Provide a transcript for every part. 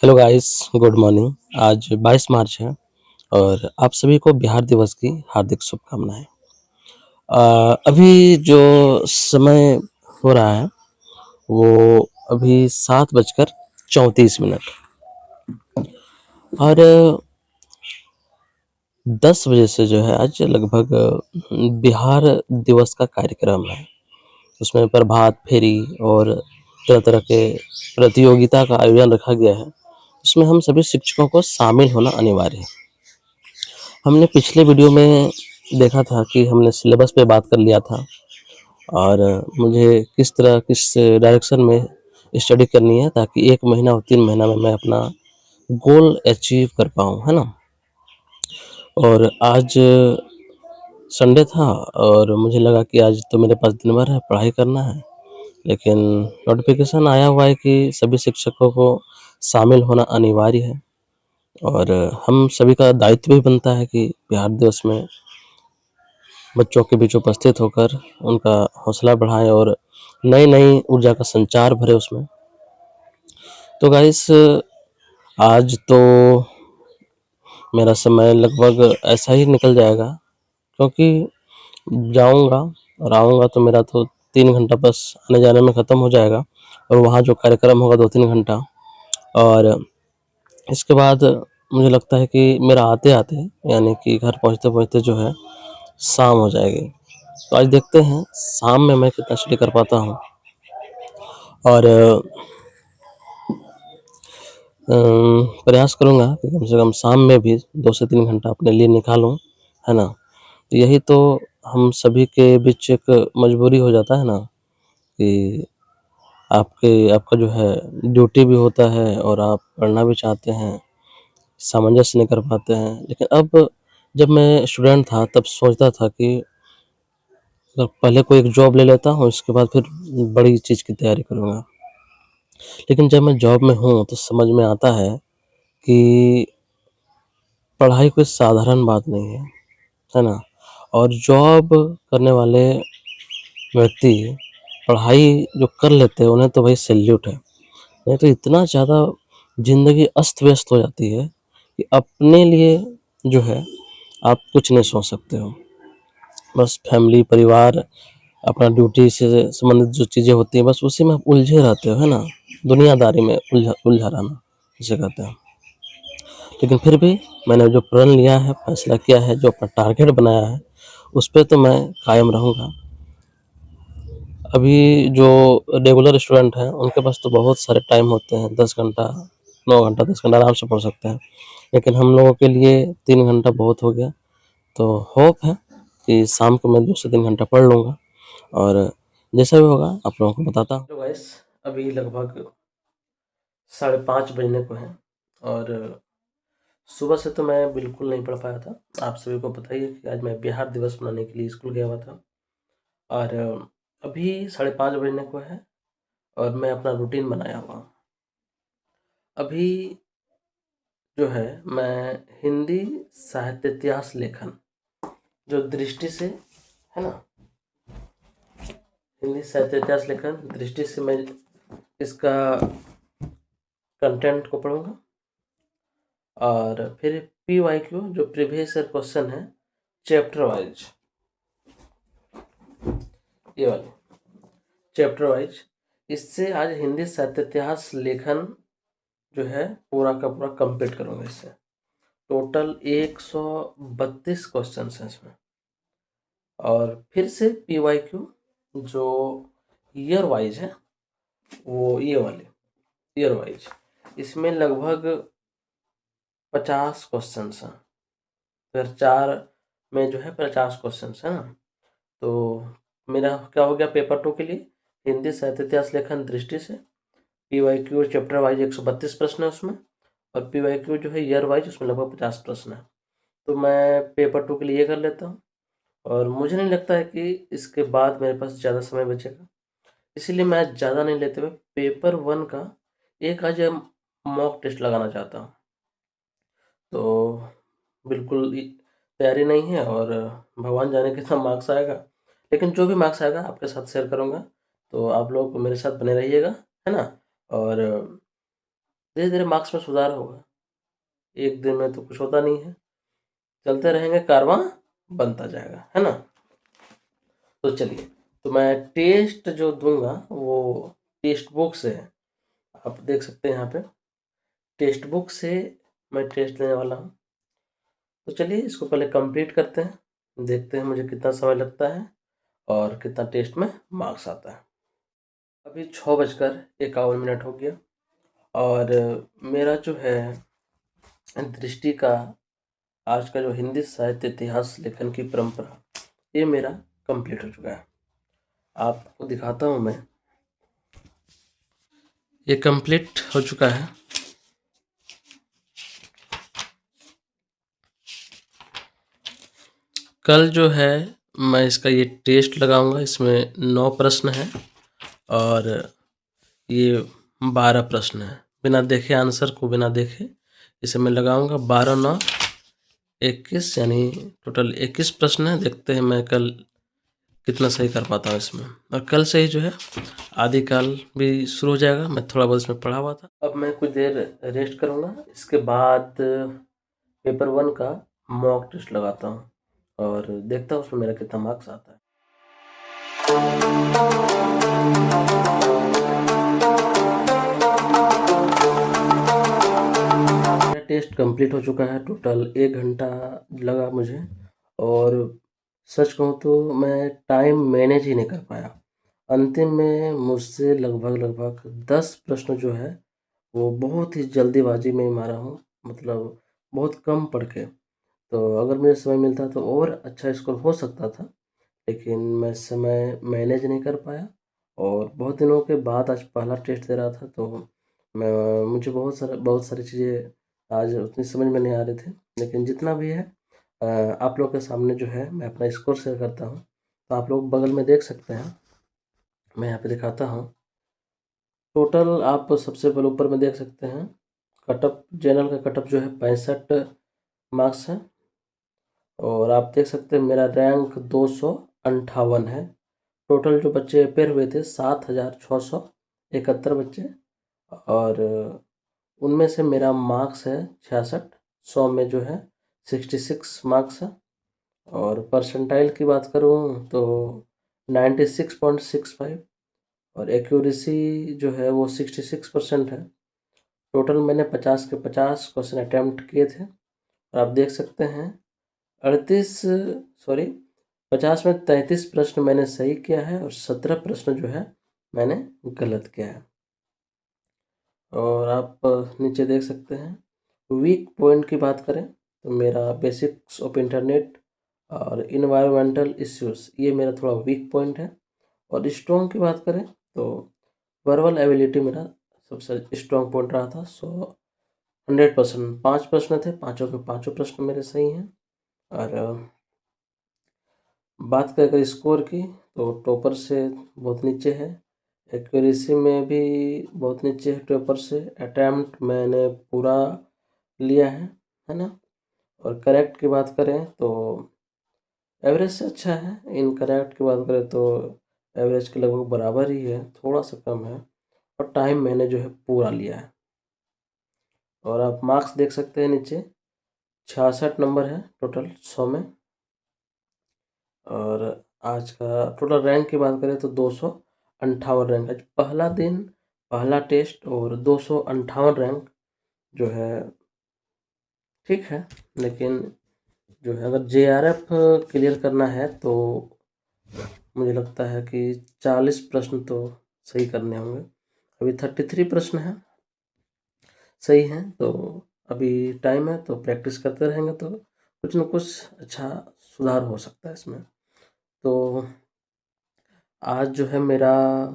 Hello guys, good morning. आज 22 मार्च है और आप सभी को बिहार दिवस की हार्दिक शुभकामनाएँ। अभी जो समय हो रहा है वो अभी 7 बजकर 34 मिनट और 10 बजे से जो है आज लगभग बिहार दिवस का कार्यक्रम है। उसमें प्रभात फेरी और तरह-तरह के प्रतियोगिता का आयोजन रखा गया है। उसमें हम सभी शिक्षकों को शामिल होना अनिवार्य है। हमने पिछले वीडियो में देखा था कि हमने सिलेबस पे बात कर लिया था और मुझे किस डायरेक्शन में स्टडी करनी है ताकि 1 महीना और 3 महीना में मैं अपना गोल अचीव कर पाऊँ, है ना? और आज संडे था और मुझे लगा कि आज तो मेरे पास दिन भर है, पढ़ाई करना है, लेकिन नोटिफ़िकेशन आया हुआ है कि सभी शिक्षकों को शामिल होना अनिवार्य है और हम सभी का दायित्व भी बनता है कि बिहार दिवस में बच्चों के बीच उपस्थित होकर उनका हौसला बढ़ाएँ और नई-नई ऊर्जा का संचार भरें उसमें। तो गाइस आज तो मेरा समय लगभग ऐसा ही निकल जाएगा क्योंकि जाऊँगा और आऊँगा तो मेरा तो 3 घंटा बस आने-जाने में ख़त्म हो जाएगा और वहाँ जो कार्यक्रम होगा 2-3 घंटा और इसके बाद मुझे लगता है कि मेरा आते-आते यानी कि घर पहुँचते-पहुँचते जो है शाम हो जाएगी। तो आज देखते हैं शाम में मैं कितना स्टडी कर पाता हूँ और प्रयास करूँगा कि कम से कम शाम में भी 2 से 3 घंटा अपने लिए निकालूँ, है ना? तो यही तो हम सभी के बीच एक मजबूरी हो जाता है ना कि आपका जो है ड्यूटी भी होता है और आप पढ़ना भी चाहते हैं, सामंजस्य नहीं कर पाते हैं। लेकिन अब जब मैं स्टूडेंट था तब सोचता था कि पहले कोई एक जॉब ले लेता हूँ, इसके बाद फिर बड़ी चीज़ की तैयारी करूँगा। लेकिन जब मैं जॉब में हूँ तो समझ में आता है कि पढ़ाई कोई साधारण बात नहीं है ना? और जॉब करने वाले व्यक्ति पढ़ाई जो कर लेते हैं उन्हें तो भाई सैल्यूट है। नहीं तो इतना ज़्यादा ज़िंदगी अस्त-व्यस्त हो जाती है कि अपने लिए जो है आप कुछ नहीं सोच सकते हो। बस फैमिली, परिवार, अपना ड्यूटी से संबंधित जो चीज़ें होती हैं बस उसी में आप उलझे रहते हो, है ना? दुनियादारी में उलझा उलझा रहना जिसे कहते हैं। लेकिन फिर भी मैंने जो प्रण लिया है, फैसला किया है, जो अपना टारगेट बनाया है, उस पे तो मैं कायम रहूँगा। अभी जो रेगुलर स्टूडेंट हैं, उनके पास तो बहुत सारे टाइम होते हैं, 10 घंटा, 9 घंटा, 10 घंटा आराम से पढ़ सकते हैं। लेकिन हम लोगों के लिए 3 घंटा बहुत हो गया, तो होप है कि शाम को मैं 2 से 3 घंटा पढ़ लूँगा और जैसा भी होगा आप लोगों को बताता हूँ। तो गाइस अभी लगभग 5:30 बजने को हैं और सुबह से तो मैं बिल्कुल नहीं पढ़ पाया था। आप सभी को पता ही है कि आज मैं बिहार दिवस मनाने के लिए स्कूल गया हुआ था और अभी 5:30 बजने को है और मैं अपना रूटीन बनाया हुआ हूँ। अभी जो है मैं हिंदी साहित्य इतिहास लेखन जो दृष्टि से है ना, हिंदी साहित्य इतिहास लेखन दृष्टि से मैं इसका कंटेंट को पढ़ूँगा और फिर पीवाईक्यू जो प्रीवियस ईयर क्वेश्चन है चैप्टर वाइज, ये वाले चैप्टर वाइज, इससे आज हिंदी साहित्य इतिहास लेखन जो है पूरा का पूरा कंप्लीट करूँगा इससे। टोटल 132 क्वेश्चंस हैं इसमें और फिर से पीवाईक्यू जो ईयर वाइज है वो ये वाले ईयर वाइज, इसमें लगभग 50 क्वेश्चंस हैं। फिर 4 में जो है 50 क्वेश्चंस है ना, तो मेरा क्या हो गया पेपर 2 के लिए हिंदी साहित्य इतिहास लेखन दृष्टि से पीवाईक्यू चैप्टर वाइज 132 प्रश्न है उसमें और पीवाईक्यू जो है ईयर वाइज उसमें लगभग 50 प्रश्न है। तो मैं पेपर 2 के लिए ये कर लेता हूँ और मुझे नहीं लगता है कि इसके बाद मेरे पास ज़्यादा समय बचेगा, इसीलिए मैं ज़्यादा नहीं लेते हुए पेपर 1 का एक आज मॉक टेस्ट लगाना चाहता हूँ। तो बिल्कुल तैयारी नहीं है और भगवान जाने कितना मार्क्स आएगा, लेकिन जो भी मार्क्स आएगा आपके साथ शेयर करूँगा, तो आप लोग मेरे साथ बने रहिएगा, है ना? और धीरे-धीरे मार्क्स में सुधार होगा। एक दिन में तो कुछ होता नहीं है, चलते रहेंगे कारवां बनता जाएगा, है ना? तो चलिए, तो मैं टेस्ट जो दूँगा वो टेक्स्ट बुक से है। आप देख सकते हैं यहाँ पे, टेक्स्ट बुक से मैं टेस्ट लेने वाला हूँ। तो चलिए इसको पहले कंप्लीट करते हैं, देखते हैं मुझे कितना समय लगता है और कितना टेस्ट में मार्क्स आता है। अभी 6:51 हो गया और मेरा जो है दृष्टि का आज का जो हिंदी साहित्य इतिहास लेखन की परंपरा, ये मेरा कंप्लीट हो चुका है। आपको दिखाता हूँ मैं, ये कंप्लीट हो चुका है। कल जो है मैं इसका ये टेस्ट लगाऊंगा, इसमें 9 प्रश्न हैं और ये 12 प्रश्न हैं। बिना देखे आंसर को बिना देखे इसे मैं लगाऊंगा। 12 9 21 यानी टोटल 21 प्रश्न हैं। देखते हैं मैं कल कितना सही कर पाता हूँ इसमें। और कल से ही जो है आदिकाल भी शुरू हो जाएगा। मैं थोड़ा बहुत इसमें पढ़ा हुआ था। अब मैं कुछ देर रेस्ट करूँगा, इसके बाद पेपर 1 का मॉक टेस्ट लगाता हूँ और देखता हूँ उसमें मेरा कितना मार्क्स आता है। मेरा टेस्ट कंप्लीट हो चुका है। टोटल 1 घंटा लगा मुझे और सच कहूँ तो मैं टाइम मैनेज ही नहीं कर पाया। अंतिम में मुझसे लगभग 10 प्रश्न जो है वो बहुत ही जल्दीबाजी में मारा हूँ, मतलब बहुत कम पढ़ के। तो अगर मुझे समय मिलता तो और अच्छा स्कोर हो सकता था, लेकिन मैं समय मैनेज नहीं कर पाया और बहुत दिनों के बाद आज पहला टेस्ट दे रहा था, तो मैं मुझे बहुत सारी चीज़ें आज उतनी समझ में नहीं आ रही थी। लेकिन जितना भी है आप लोग के सामने जो है मैं अपना स्कोर शेयर करता हूँ। तो आप लोग बगल में देख सकते हैं, मैं यहाँ पे दिखाता हूँ। टोटल आप सबसे पहले ऊपर में देख सकते हैं, कटअप जनरल का कटअप जो है 65 मार्क्स है और आप देख सकते हैं मेरा रैंक 258 है। टोटल जो बच्चे अपेयर हुए थे 7671 बच्चे और उनमें से मेरा मार्क्स है 66। 100 में जो है 66 मार्क्स है और परसेंटाइल की बात करूँ तो 96.65 और एक्यूरेसी जो है वो 66% है। टोटल मैंने 50 के 50 क्वेश्चन अटैम्प्ट किए थे और आप देख सकते हैं 50 में 33 प्रश्न मैंने सही किया है और 17 प्रश्न जो है मैंने गलत किया है। और आप नीचे देख सकते हैं वीक पॉइंट की बात करें तो मेरा बेसिक्स ऑफ इंटरनेट और इन्वायरमेंटल इश्यूज ये मेरा थोड़ा वीक पॉइंट है। और स्ट्रॉन्ग की बात करें तो वर्बल एबिलिटी मेरा सबसे स्ट्रॉन्ग पॉइंट रहा था। 100% 5 प्रश्न थे, पाँचों के पाँचों प्रश्न मेरे सही हैं। और बात करें अगर स्कोर की तो टॉपर से बहुत नीचे है, एक्यूरेसी में भी बहुत नीचे है टॉपर से। अटैम्प्ट मैंने पूरा लिया है ना? और करेक्ट की बात करें तो एवरेज से अच्छा है। इनकरेक्ट की बात करें तो एवरेज के लगभग बराबर ही है, थोड़ा सा कम है। और टाइम मैंने जो है पूरा लिया है। और आप मार्क्स देख सकते हैं नीचे 66 नंबर है टोटल 100 में। और आज का टोटल रैंक की बात करें तो 258 रैंक। आज पहला दिन, पहला टेस्ट और 258 रैंक जो है ठीक है, लेकिन जो है अगर जेआरएफ क्लियर करना है तो मुझे लगता है कि 40 प्रश्न तो सही करने होंगे। अभी 33 प्रश्न हैं सही हैं, तो अभी टाइम है तो प्रैक्टिस करते रहेंगे तो कुछ न कुछ अच्छा सुधार हो सकता है इसमें। तो आज जो है मेरा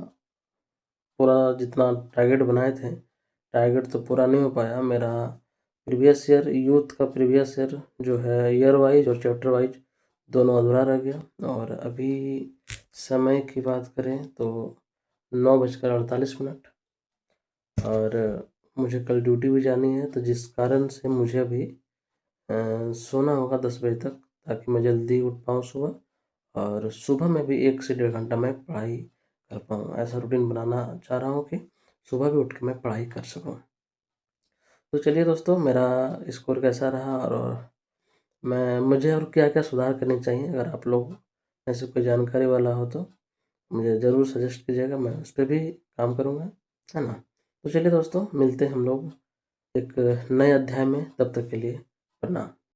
पूरा जितना टारगेट बनाए थे, टारगेट तो पूरा नहीं हो पाया मेरा। प्रीवियस ईयर यूथ का प्रीवियस ईयर जो है ईयर वाइज और चैप्टर वाइज दोनों अधूरा रह गया। और अभी समय की बात करें तो 9:48 और मुझे कल ड्यूटी भी जानी है, तो जिस कारण से मुझे अभी सोना होगा 10 बजे तक, ताकि मैं जल्दी उठ पाऊँ सुबह और सुबह में भी 1 से 1.5 घंटा मैं पढ़ाई कर पाऊँ। ऐसा रूटीन बनाना चाह रहा हूँ कि सुबह भी उठ के मैं पढ़ाई कर सकूँ। तो चलिए दोस्तों, मेरा स्कोर कैसा रहा और मैं मुझे और क्या-क्या सुधार करने चाहिए, अगर आप लोग ऐसे कोई जानकारी वाला हो तो मुझे ज़रूर सजेस्ट कीजिएगा, मैं उस पे भी काम करूँगा, है ना? तो चलिए दोस्तों, मिलते हैं हम लोग एक नए अध्याय में, तब तक के लिए प्रणाम।